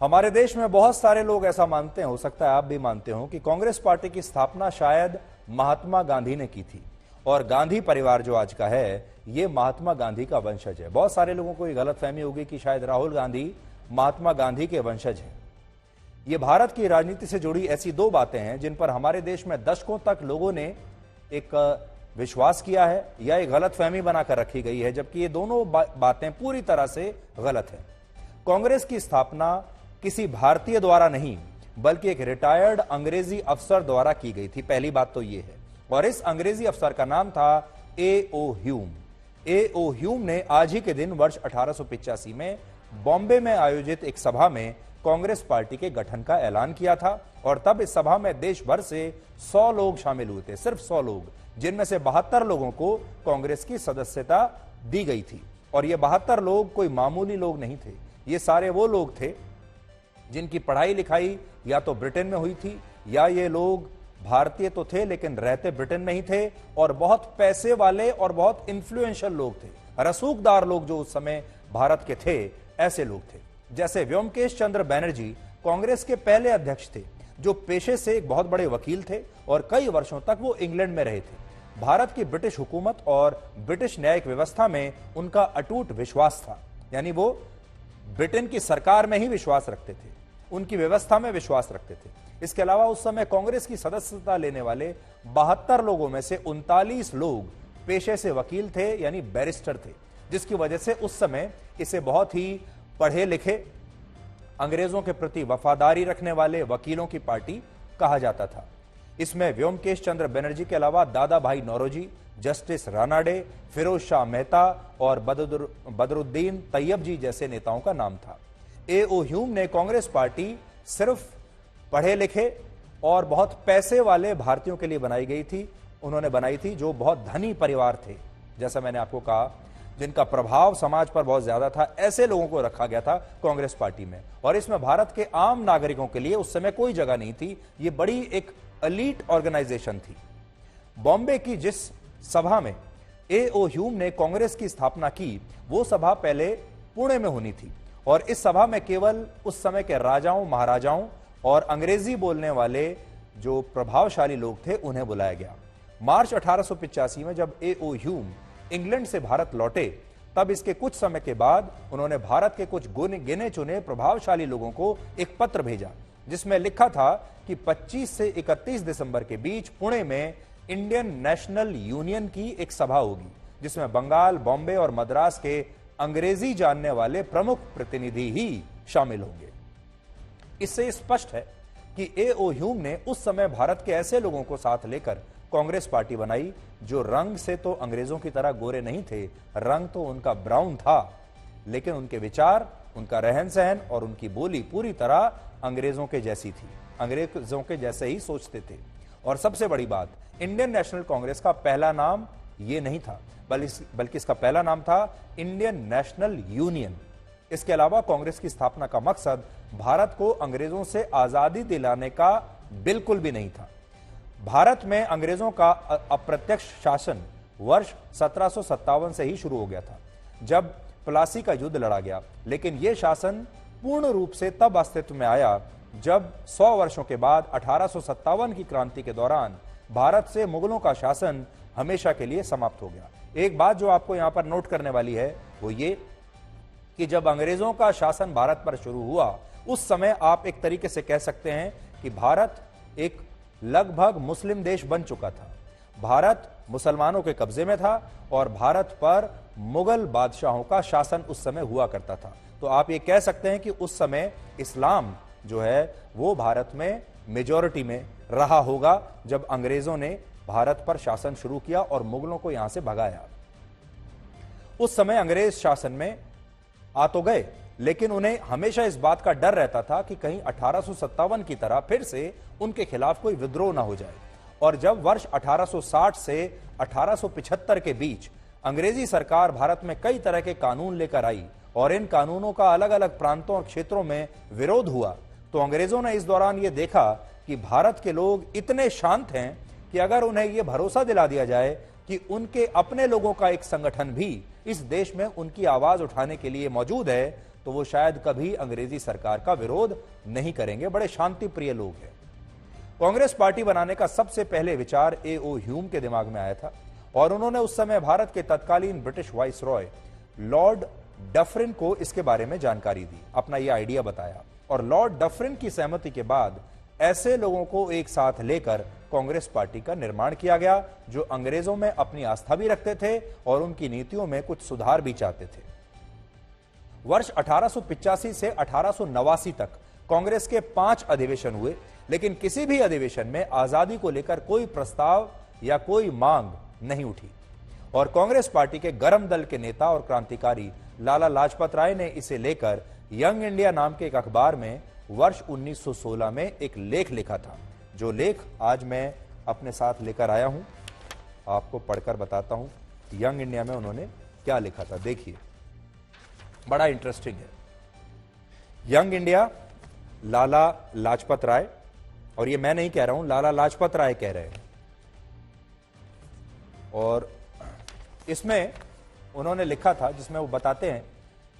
हमारे देश में बहुत सारे लोग ऐसा मानते हैं, हो सकता है आप भी मानते हो, कि कांग्रेस पार्टी की स्थापना शायद महात्मा गांधी ने की थी और गांधी परिवार जो आज का है ये महात्मा गांधी का वंशज है। बहुत सारे लोगों को ये गलतफहमी होगी कि शायद राहुल गांधी महात्मा गांधी के वंशज हैं। ये भारत की राजनीति से जुड़ी ऐसी दो बातें हैं जिन पर हमारे देश में दशकों तक लोगों ने एक विश्वास किया है या एक गलतफहमी बनाकर रखी गई है, जबकि ये दोनों बातें पूरी तरह से गलत है। कांग्रेस की स्थापना किसी भारतीय द्वारा नहीं बल्कि एक रिटायर्ड अंग्रेजी अफसर द्वारा की गई थी, पहली बात तो यह है। और इस अंग्रेजी अफसर का नाम था ए.ओ. ह्यूम। ए.ओ. ह्यूम ने आज ही के दिन वर्ष 1885 में बॉम्बे में आयोजित एक सभा में कांग्रेस पार्टी के गठन का ऐलान किया था और तब इस सभा में देश भर से 100 लोग शामिल हुए थे, सिर्फ 100 लोग, जिनमें से 72 लोगों को कांग्रेस की सदस्यता दी गई थी। और ये 72 लोग कोई मामूली लोग नहीं थे, ये सारे वो लोग थे जिनकी पढ़ाई लिखाई या तो ब्रिटेन में हुई थी या ये लोग भारतीय तो थे लेकिन रहते ब्रिटेन में ही थे और बहुत पैसे वाले और बहुत इन्फ्लुएंशियल लोग थे, रसूखदार लोग जो उस समय भारत के थे, ऐसे लोग थे। जैसे व्योमकेश चंद्र बैनर्जी कांग्रेस के पहले अध्यक्ष थे, जो पेशे से एक बहुत बड़े वकील थे और कई वर्षों तक वो इंग्लैंड में रहे थे। भारत की ब्रिटिश हुकूमत और ब्रिटिश न्यायिक व्यवस्था में उनका अटूट विश्वास था, यानी वो ब्रिटेन की सरकार में ही विश्वास रखते थे, उनकी व्यवस्था में विश्वास रखते थे। इसके अलावा उस समय कांग्रेस की सदस्यता लेने वाले 72 लोगों में से 39 लोग पेशे से वकील थे, यानी बैरिस्टर थे, जिसकी वजह से उस समय इसे बहुत ही पढ़े लिखे, अंग्रेजों के प्रति वफादारी रखने वाले वकीलों की पार्टी कहा जाता था। इसमें व्योमकेश चंद्र बनर्जी के अलावा दादा भाई नौरोजी, जस्टिस रानाडे, फिरोज शाह मेहता और बदरुद्दीन तैयब जी जैसे नेताओं का नाम था। ए.ओ. ह्यूम ने कांग्रेस पार्टी सिर्फ पढ़े लिखे और बहुत पैसे वाले भारतीयों के लिए बनाई गई थी, उन्होंने बनाई थी जो बहुत धनी परिवार थे, जैसा मैंने आपको कहा, जिनका प्रभाव समाज पर बहुत ज्यादा था, ऐसे लोगों को रखा गया था कांग्रेस पार्टी में। और इसमें भारत के आम नागरिकों के लिए उस समय कोई जगह नहीं थी, ये बड़ी एक एलीट ऑर्गेनाइजेशन थी। बॉम्बे की जिस सभा में ए.ओ. ह्यूम ने कांग्रेस की स्थापना की, वो सभा पहले पुणे में होनी थी और इस सभा में केवल उस समय के राजाओं, महाराजाओं और अंग्रेजी बोलने वाले जो प्रभावशाली लोग थे उन्हें बुलाया गया। मार्च 1885 में जब ए.ओ. ह्यूम इंग्लैंड से भारत लौटे, तब इसके कुछ समय के बाद उन्होंने भारत के कुछ गिने चुने प्रभावशाली लोगों को एक पत्र भेजा, जिसमें लिखा था कि 25 से 31 दिसंबर के बीच पुणे में इंडियन नेशनल यूनियन की एक सभा होगी, जिसमें बंगाल, बॉम्बे और मद्रास के अंग्रेजी जानने वाले प्रमुख प्रतिनिधि ही शामिल होंगे। इससे स्पष्ट है कि ए.ओ. ह्यूम ने उस समय भारत के ऐसे लोगों को साथ लेकर कांग्रेस पार्टी बनाई जो रंग से तो अंग्रेजों की तरह गोरे नहीं थे, रंग तो उनका ब्राउन था, लेकिन उनके विचार, उनका रहन सहन और उनकी बोली पूरी तरह अंग्रेजों के जैसी थी, अंग्रेजों के जैसे ही सोचते थे। और सबसे बड़ी बात, इंडियन नेशनल कांग्रेस का पहला नाम ये नहीं था, बल्कि इसका पहला नाम था इंडियन नेशनल यूनियन। इसके अलावा कांग्रेस की स्थापना का मकसद भारत को अंग्रेजों से आजादी दिलाने का बिल्कुल भी नहीं था। भारत में अंग्रेजों का अप्रत्यक्ष शासन वर्ष 1757 से ही शुरू हो गया था, जब प्लासी का युद्ध लड़ा गया, लेकिन यह शासन पूर्ण रूप से तब अस्तित्व में आया जब 100 वर्षों के बाद 1857 की क्रांति के दौरान भारत से मुगलों का शासन हमेशा के लिए समाप्त हो गया। एक बात जो आपको यहां पर नोट करने वाली है वो ये कि जब अंग्रेजों का शासन भारत पर शुरू हुआ, उस समय आप एक तरीके से कह सकते हैं कि भारत एक लगभग मुस्लिम देश बन चुका था। भारत मुसलमानों के कब्जे में था और भारत पर मुगल बादशाहों का शासन उस समय हुआ करता था। तो आप ये कह सकते हैं कि उस समय इस्लाम जो है वो भारत में मेजॉरिटी में रहा होगा जब अंग्रेजों ने भारत पर शासन शुरू किया और मुगलों को यहां से भगाया। उस समय अंग्रेज शासन में आ तो गए, लेकिन उन्हें हमेशा इस बात का डर रहता था कि कहीं 1857 की तरह फिर से उनके खिलाफ कोई विद्रोह ना हो जाए। और जब वर्ष 1860 से 1875 के बीच अंग्रेजी सरकार भारत में कई तरह के कानून लेकर आई और इन कानूनों का अलग अलग प्रांतों और क्षेत्रों में विरोध हुआ, तो अंग्रेजों ने इस दौरान यह देखा कि भारत के लोग इतने शांत हैं कि अगर उन्हें यह भरोसा दिला दिया जाए कि उनके अपने लोगों का एक संगठन भी इस देश में उनकी आवाज उठाने के लिए मौजूद है, तो वो शायद कभी अंग्रेजी सरकार का विरोध नहीं करेंगे। बड़े शांति प्रिय लोग हैं। कांग्रेस पार्टी बनाने का सबसे पहले विचार A.O. ह्यूम के दिमाग में आया था और उन्होंने उस समय भारत के तत्कालीन ब्रिटिश वाइसरॉय लॉर्ड डफरिन को इसके बारे में जानकारी दी, अपना यह आइडिया बताया और लॉर्ड डफरिन की सहमति के बाद ऐसे लोगों को एक साथ लेकर कांग्रेस पार्टी का निर्माण किया गया जो अंग्रेजों में अपनी आस्था भी रखते थे और उनकी नीतियों में कुछ सुधार भी चाहते थे। वर्ष 1885 से 1889 तक कांग्रेस के 5 अधिवेशन हुए, लेकिन किसी भी अधिवेशन में आजादी को लेकर कोई प्रस्ताव या कोई मांग नहीं उठी और कांग्रेस पार्टी के गरम दल के नेता और क्रांतिकारी लाला लाजपत राय ने इसे लेकर यंग इंडिया नाम के एक अखबार में वर्ष 1916 में एक लेख लिखा था, जो लेख आज मैं अपने साथ लेकर आया हूं, आपको पढ़कर बताता हूं यंग इंडिया में उन्होंने क्या लिखा था। देखिए, बड़ा इंटरेस्टिंग है। यंग इंडिया, लाला लाजपत राय, और ये मैं नहीं कह रहा हूं, लाला लाजपत राय कह रहे हैं। और इसमें उन्होंने लिखा था, जिसमें वो बताते हैं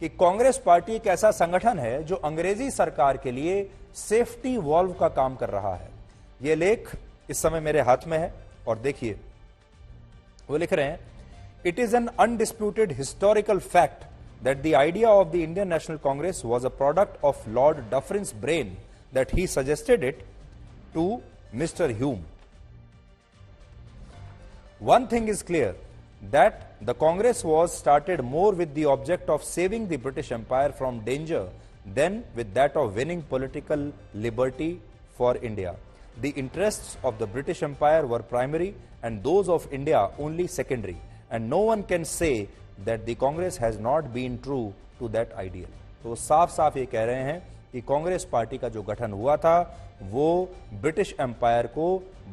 कि कांग्रेस पार्टी एक ऐसा संगठन है जो अंग्रेजी सरकार के लिए सेफ्टी वॉल्व का काम कर रहा है। यह लेख इस समय मेरे हाथ में है और देखिए, वो लिख रहे हैं, it is an undisputed historical fact that the idea of the Indian National Congress was a product of Lord Dufferin's brain, that he suggested it to Mr. Hume. One thing is clear, that the Congress was started more with the object of saving the British Empire from danger than with that of winning political liberty for India. The interests of the British Empire were primary and those of India only secondary, and no one can say that the Congress has not been true to that ideal. तो साफ साफ ये कह रहे हैं कि Congress party का जो गठन हुआ था वो ब्रिटिश एम्पायर को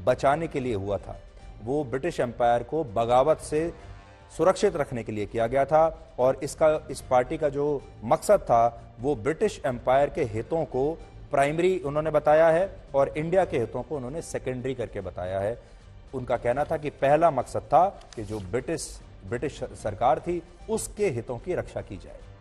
बचाने के लिए हुआ था, वो ब्रिटिश एम्पायर को बगावत से सुरक्षित रखने के लिए किया गया था और इस पार्टी का जो मकसद था वो ब्रिटिश एम्पायर के हितों को प्राइमरी उन्होंने बताया है और इंडिया के हितों को उन्होंने सेकेंडरी करके बताया है। उनका कहना था कि पहला मकसद था कि जो ब्रिटिश सरकार थी उसके हितों की रक्षा की जाए।